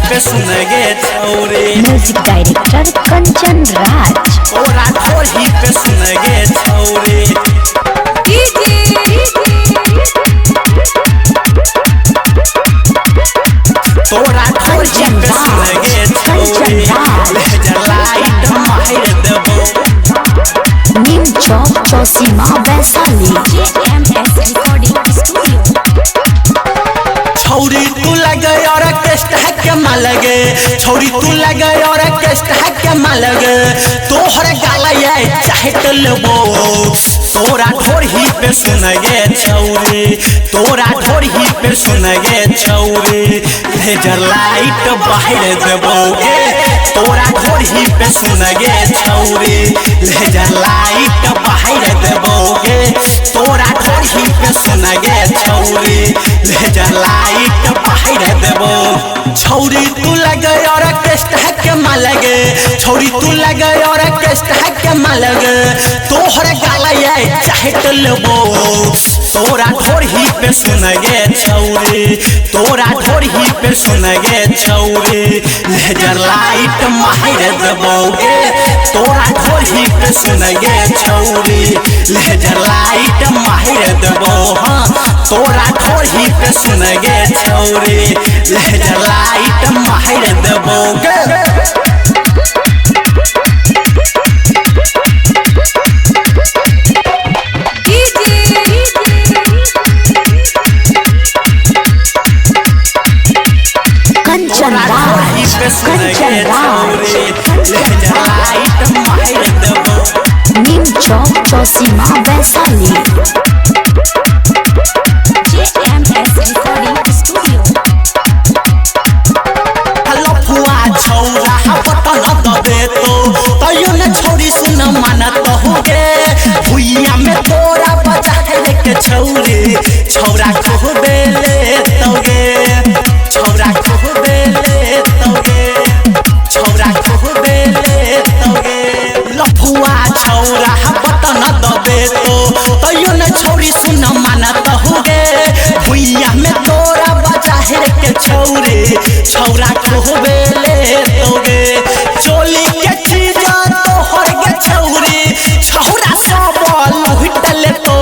पे सुन गे छौरे। Music director Kanchan Raj. तोरा ढोरी पे सुन गे छौरे। तोरा ढोरी पे सुन गे छौरे। लेजर लाइट मार देबो। नीम चौक चौसीमा वैशाली। छौरी तू लगे और केस्ट है के मालगे। छौरी तू लगे और केस्ट है के मालगे। तोहर गाला ये चाहे तो लेबो। तोरा ढोरी पे सुन गे छौरी। तोरा ढोरी पे सुन गे छौरी। लेजर लाइट बाहर देबोगे। तोरा ढोरी पे सुन गे छौरी। लेजर लाइट बाहर देबोगे। तोरा ढोरी पे सुन गे छौरी। लेजर लाइट बाहर देबो। छौरी तू लगे और केस्ट है के मालगे। छौरी तू लगे और केस्ट है के मालगे। तोहर गाला ये चाहे तो लेबो। तोरा ढोरी पे सुन गे छौरी। तोरा ढोरी पे सुन गे छौरी। लेजर लाइट मार देबोगे। तोरा ढोरी पे सुन गे छौरी। लेजर लाइट मार देबो। हाँ तोरा ढोरी पे सुन गे छौरी। लेजर लाइट मार देबोगे। कंचन राज। कंचन राज। लेजर लाइट मार देबो। नीम चौक चौसीमा वैशाली। लफुआ छौरा बटन दबे तो तैयो न छोरी सुन मानत होगे। भुइया में तोरा बजा के छौरी। छौरा को बेले तोगे। छौरा को बेले तोगे। छौरा को बेले तोगे। लफुआ छौरा बटन दबे तो तैयो न छोरी सुन मानत होगे। भुइया में तोरा बजा के छौरी। छौरा को बेले तोगे। चोली के चीज तोहर गे छौरी। छौरा सब लुटल तो।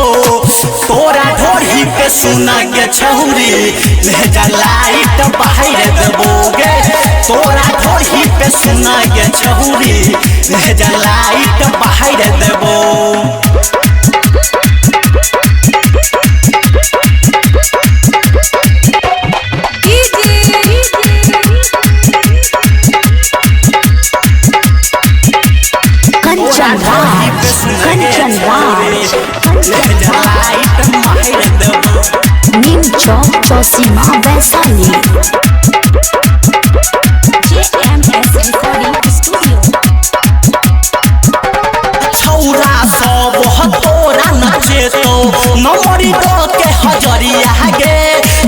तोरा ढोरी पे सुन गे छौरी। लेजर लाइट बाहर देबोगे। तोरा ढोरी पे सुन गे छौरी। लेजर लाइट बाहर देबो। कंचन राज। कंचन राज। लेजर लाइट मार देबो। नीम चौक चौसीमा वैशाली। छौरा सब तोरा नचे तो नमरी के हजरिया गे।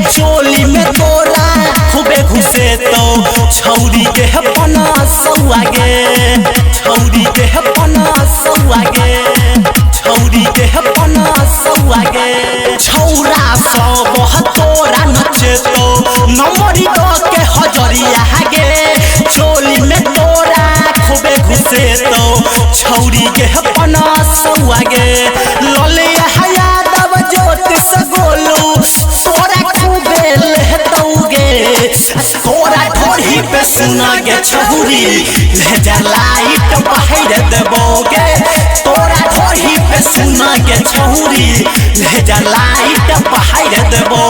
चोली में तोरा खूबे घुसे तो छौरी के पना सौआ गे। छौरी के पना सौआ गे। छौरी के पना सौआ गे। छौरा सब तोरा नचे तो नमरी के हजरिया गे। चोली में तोरा खूबे घुसे तो छौरी के पना सौआ गे। ललिया यादव ज्योतिष गोलू तोरा खूबे लेतौगे। तोरा ढोरी पे सुन गे छौरी। लेजर लाइट बाहर देबोगे। तोरा ढोरी पे सुन गे छौरी। लेजर लाइट बाहर देबो।